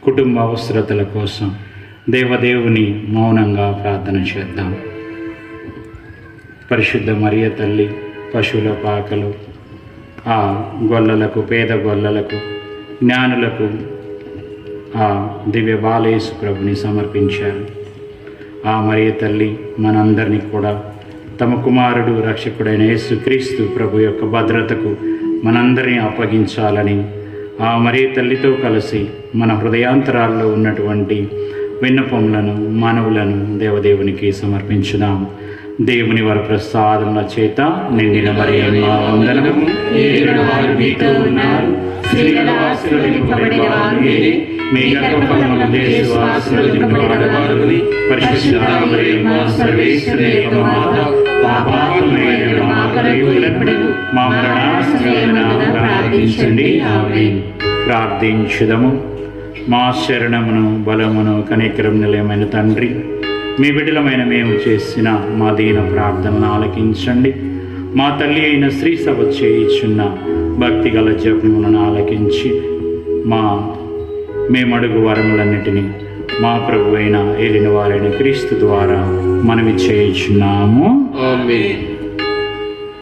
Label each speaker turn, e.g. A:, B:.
A: కుటుంబ అవసరతల కోసం దేవదేవుని మౌనంగా ప్రార్థన చేద్దాం. పరిశుద్ధ మరియ తల్లి పశువుల పాకలు, ఆ గొల్లలకు, పేద గొల్లలకు, జ్ఞానులకు ఆ దివ్య బాలయేసు ప్రభుని సమర్పించారు. ఆ మరియ తల్లి మనందరినీ కూడా తమ కుమారుడు రక్షకుడైన యేసుక్రీస్తు ప్రభు యొక్క భద్రతకు మనందరినీ అప్పగించాలని ఆ మరియ తల్లితో కలిసి మన హృదయాంతరాల్లో ఉన్నటువంటి విన్నపములను, మనవులను దేవదేవునికి సమర్పించుదాం. దేవుని వర ప్రసాదముల చేత నిండిన మరియమ్మ వందనము. ఏలున వారు మీతో ఉన్నారు, స్త్రీలలో ఆశీర్వదింపబడిన వారు మీరే, మీ గర్భఫలమున యేసు ఆశీర్వదింపబడిన వారుని. పరిశుద్ధ మరియమ్మ సర్వేశ్వరి యొక్క మాత, పాపాత్ములైన మా కొరకు మా మరణ సమయమున ప్రార్థించండి. ఆమేన్. ప్రార్థించుదము. మా శరణమును, బలమును, కనికరం నిలయమైన తండ్రి, మీ బిడ్డలమైన మేము చేసిన మా దీన ప్రార్థనను ఆలకించండి. మా తల్లి అయిన శ్రీ సభ చేయుచున్న భక్తి గల జపములను ఆలకించి మేమడుగు వరములన్నిటినీ మా ప్రభు అయిన ఏలిన వారైన క్రీస్తు ద్వారా మనవి చేయుచున్నాము.
B: ఆమేన్.